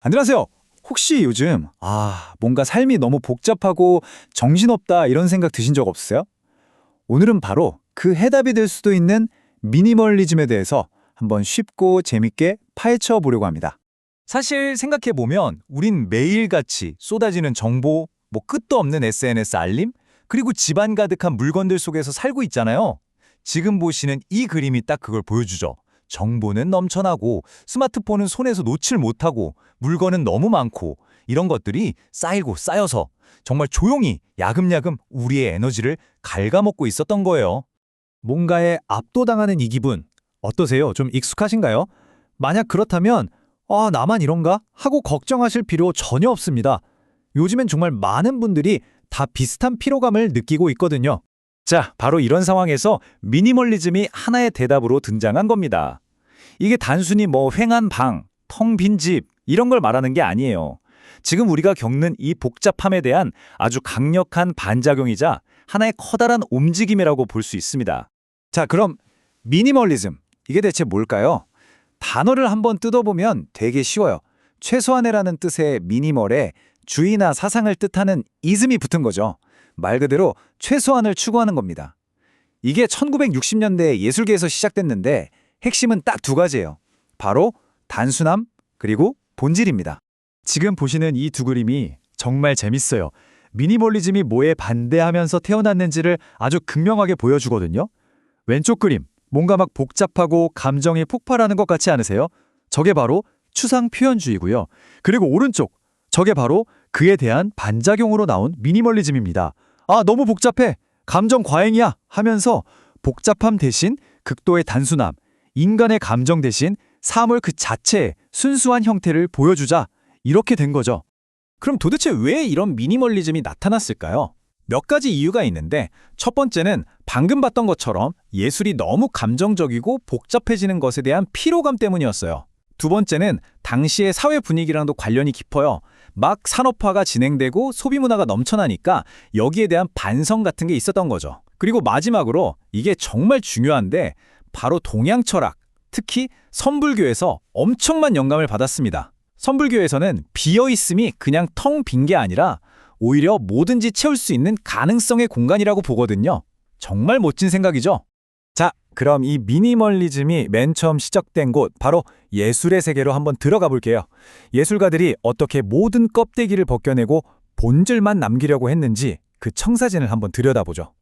안녕하세요. 혹시 요즘 뭔가 삶이 너무 복잡하고 정신없다 이런 생각 드신 적 없으세요? 오늘은 바로 그 해답이 될 수도 있는 미니멀리즘에 대해서 한번 쉽고 재밌게 파헤쳐 보려고 합니다. 사실 생각해 보면 우린 매일같이 쏟아지는 정보, 끝도 없는 SNS 알림, 그리고 집안 가득한 물건들 속에서 살고 있잖아요. 지금 보시는 이 그림이 딱 그걸 보여주죠. 정보는 넘쳐나고 스마트폰은 손에서 놓질 못하고 물건은 너무 많고 이런 것들이 쌓이고 쌓여서 정말 조용히 야금야금 우리의 에너지를 갉아먹고 있었던 거예요. 뭔가에 압도당하는 이 기분 어떠세요? 좀 익숙하신가요? 만약 그렇다면 나만 이런가? 하고 걱정하실 필요 전혀 없습니다. 요즘엔 정말 많은 분들이 다 비슷한 피로감을 느끼고 있거든요. 자, 바로 이런 상황에서 미니멀리즘이 하나의 대답으로 등장한 겁니다. 이게 단순히 휑한 방, 텅 빈 집, 이런 걸 말하는 게 아니에요. 지금 우리가 겪는 이 복잡함에 대한 아주 강력한 반작용이자 하나의 커다란 움직임이라고 볼 수 있습니다. 자, 그럼 미니멀리즘, 이게 대체 뭘까요? 단어를 한번 뜯어보면 되게 쉬워요. 최소한의라는 뜻의 미니멀에 주의나 사상을 뜻하는 이즘이 붙은 거죠. 말 그대로 최소한을 추구하는 겁니다. 이게 1960년대 예술계에서 시작됐는데 핵심은 딱 두 가지예요. 바로 단순함 그리고 본질입니다. 지금 보시는 이 두 그림이 정말 재밌어요. 미니멀리즘이 뭐에 반대하면서 태어났는지를 아주 극명하게 보여주거든요. 왼쪽 그림, 뭔가 막 복잡하고 감정이 폭발하는 것 같지 않으세요? 저게 바로 추상 표현주의고요. 그리고 오른쪽, 저게 바로 그에 대한 반작용으로 나온 미니멀리즘입니다. 너무 복잡해. 감정 과잉이야. 하면서 복잡함 대신 극도의 단순함, 인간의 감정 대신 사물 그 자체의 순수한 형태를 보여주자. 이렇게 된 거죠. 그럼 도대체 왜 이런 미니멀리즘이 나타났을까요? 몇 가지 이유가 있는데 첫 번째는 방금 봤던 것처럼 예술이 너무 감정적이고 복잡해지는 것에 대한 피로감 때문이었어요. 두 번째는 당시의 사회 분위기랑도 관련이 깊어요. 막 산업화가 진행되고 소비 문화가 넘쳐나니까 여기에 대한 반성 같은 게 있었던 거죠. 그리고 마지막으로 이게 정말 중요한데 바로 동양 철학, 특히 선불교에서 엄청난 영감을 받았습니다. 선불교에서는 비어있음이 그냥 텅 빈 게 아니라 오히려 뭐든지 채울 수 있는 가능성의 공간이라고 보거든요. 정말 멋진 생각이죠? 자, 그럼 이 미니멀리즘이 맨 처음 시작된 곳, 바로 예술의 세계로 한번 들어가 볼게요. 예술가들이 어떻게 모든 껍데기를 벗겨내고 본질만 남기려고 했는지 그 청사진을 한번 들여다보죠.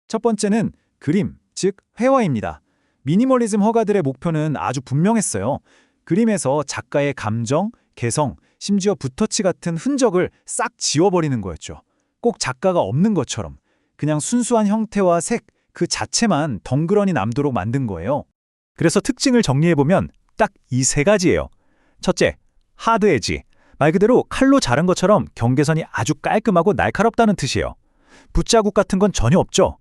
첫 번째는 그림, 즉 회화입니다. 미니멀리즘 허가들의 목표는 아주 분명했어요. 그림에서 작가의 감정, 개성, 심지어 붓터치 같은 흔적을 싹 지워버리는 거였죠. 꼭 작가가 없는 것처럼 그냥 순수한 형태와 색, 그 자체만 덩그러니 남도록 만든 거예요. 그래서 특징을 정리해보면 딱 이 세 가지예요. 첫째, 하드 에지. 말 그대로 칼로 자른 것처럼 경계선이 아주 깔끔하고 날카롭다는 뜻이에요. 붓자국 같은 건 전혀 없죠.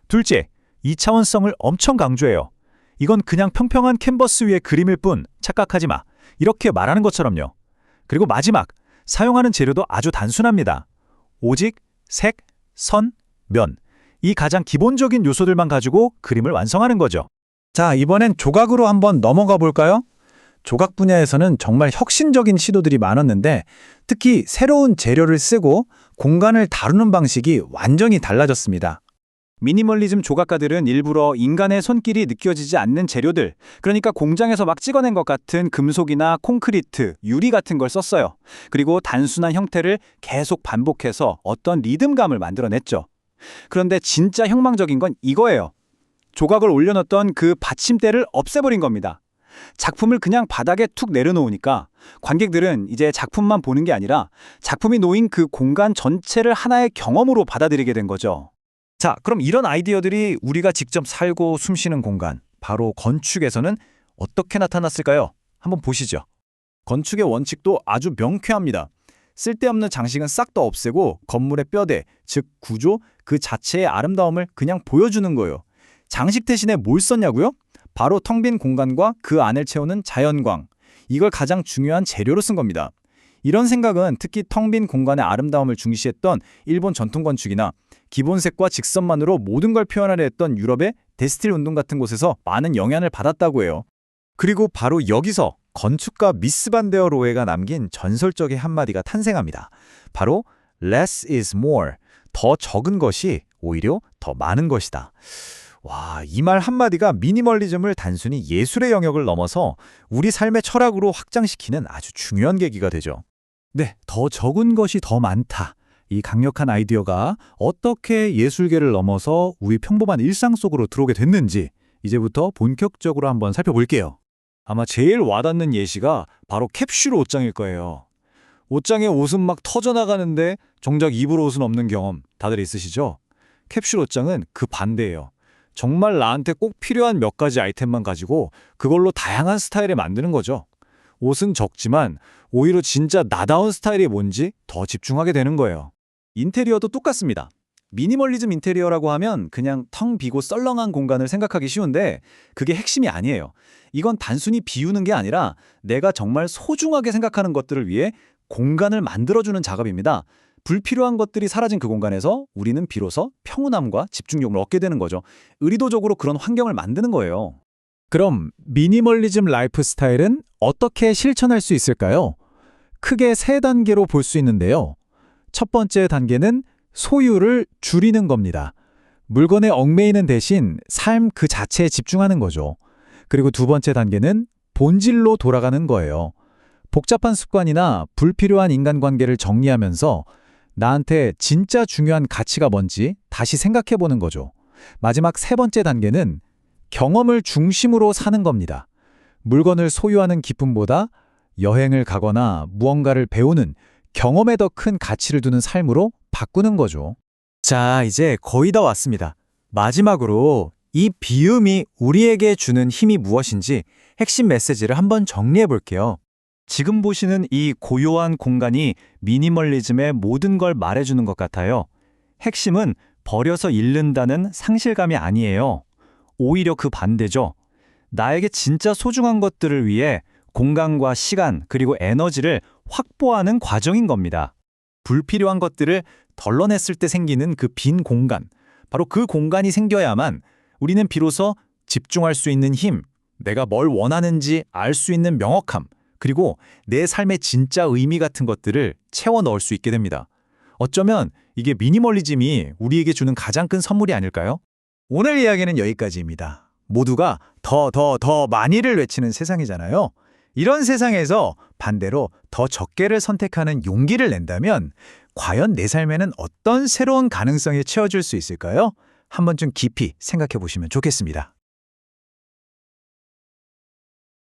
둘째, 2차원성을 엄청 강조해요. 이건 그냥 평평한 캔버스 위의 그림일 뿐 착각하지 마. 이렇게 말하는 것처럼요. 그리고 마지막, 사용하는 재료도 아주 단순합니다. 오직 색, 선, 면. 이 가장 기본적인 요소들만 가지고 그림을 완성하는 거죠. 자, 이번엔 조각으로 한번 넘어가 볼까요? 조각 분야에서는 정말 혁신적인 시도들이 많았는데 특히 새로운 재료를 쓰고 공간을 다루는 방식이 완전히 달라졌습니다. 미니멀리즘 조각가들은 일부러 인간의 손길이 느껴지지 않는 재료들, 그러니까 공장에서 막 찍어낸 것 같은 금속이나 콘크리트, 유리 같은 걸 썼어요. 그리고 단순한 형태를 계속 반복해서 어떤 리듬감을 만들어냈죠. 그런데 진짜 혁명적인 건 이거예요. 조각을 올려놓던 그 받침대를 없애버린 겁니다. 작품을 그냥 바닥에 툭 내려놓으니까 관객들은 이제 작품만 보는 게 아니라 작품이 놓인 그 공간 전체를 하나의 경험으로 받아들이게 된 거죠. 자, 그럼 이런 아이디어들이 우리가 직접 살고 숨쉬는 공간, 바로 건축에서는 어떻게 나타났을까요? 한번 보시죠. 건축의 원칙도 아주 명쾌합니다. 쓸데없는 장식은 싹 다 없애고 건물의 뼈대, 즉 구조, 그 자체의 아름다움을 그냥 보여주는 거예요. 장식 대신에 뭘 썼냐고요? 바로 텅 빈 공간과 그 안을 채우는 자연광. 이걸 가장 중요한 재료로 쓴 겁니다. 이런 생각은 특히 텅 빈 공간의 아름다움을 중시했던 일본 전통 건축이나 기본색과 직선만으로 모든 걸 표현하려 했던 유럽의 데스틸 운동 같은 곳에서 많은 영향을 받았다고 해요. 그리고 바로 여기서 건축가 미스 반데어 로에가 남긴 전설적인 한마디가 탄생합니다. 바로 less is more. 더 적은 것이 오히려 더 많은 것이다. 와, 이 말 한마디가 미니멀리즘을 단순히 예술의 영역을 넘어서 우리 삶의 철학으로 확장시키는 아주 중요한 계기가 되죠. 네, 더 적은 것이 더 많다. 이 강력한 아이디어가 어떻게 예술계를 넘어서 우리 평범한 일상 속으로 들어오게 됐는지 이제부터 본격적으로 한번 살펴볼게요. 아마 제일 와닿는 예시가 바로 캡슐 옷장일 거예요. 옷장에 옷은 막 터져나가는데 정작 입을 옷은 없는 경험 다들 있으시죠? 캡슐 옷장은 그 반대예요. 정말 나한테 꼭 필요한 몇 가지 아이템만 가지고 그걸로 다양한 스타일에 만드는 거죠. 옷은 적지만 오히려 진짜 나다운 스타일이 뭔지 더 집중하게 되는 거예요. 인테리어도 똑같습니다. 미니멀리즘 인테리어라고 하면 그냥 텅 비고 썰렁한 공간을 생각하기 쉬운데 그게 핵심이 아니에요. 이건 단순히 비우는 게 아니라 내가 정말 소중하게 생각하는 것들을 위해 공간을 만들어주는 작업입니다. 불필요한 것들이 사라진 그 공간에서 우리는 비로소 평온함과 집중력을 얻게 되는 거죠. 의도적으로 그런 환경을 만드는 거예요. 그럼 미니멀리즘 라이프 스타일은 어떻게 실천할 수 있을까요? 크게 세 단계로 볼 수 있는데요. 첫 번째 단계는 소유를 줄이는 겁니다. 물건에 얽매이는 대신 삶 그 자체에 집중하는 거죠. 그리고 두 번째 단계는 본질로 돌아가는 거예요. 복잡한 습관이나 불필요한 인간관계를 정리하면서 나한테 진짜 중요한 가치가 뭔지 다시 생각해보는 거죠. 마지막 세 번째 단계는 경험을 중심으로 사는 겁니다. 물건을 소유하는 기쁨보다 여행을 가거나 무언가를 배우는 경험에 더 큰 가치를 두는 삶으로 바꾸는 거죠. 자, 이제 거의 다 왔습니다. 마지막으로 이 비움이 우리에게 주는 힘이 무엇인지 핵심 메시지를 한번 정리해 볼게요. 지금 보시는 이 고요한 공간이 미니멀리즘의 모든 걸 말해주는 것 같아요. 핵심은 버려서 잃는다는 상실감이 아니에요. 오히려 그 반대죠. 나에게 진짜 소중한 것들을 위해 공간과 시간 그리고 에너지를 확보하는 과정인 겁니다. 불필요한 것들을 덜러냈을 때 생기는 그 빈 공간, 바로 그 공간이 생겨야만 우리는 비로소 집중할 수 있는 힘, 내가 뭘 원하는지 알 수 있는 명확함, 그리고 내 삶의 진짜 의미 같은 것들을 채워 넣을 수 있게 됩니다. 어쩌면 이게 미니멀리즘이 우리에게 주는 가장 큰 선물이 아닐까요? 오늘 이야기는 여기까지입니다. 모두가 더 많이를 외치는 세상이잖아요. 이런 세상에서 반대로 더 적게를 선택하는 용기를 낸다면 과연 내 삶에는 어떤 새로운 가능성이 채워질 수 있을까요? 한번 좀 깊이 생각해 보시면 좋겠습니다.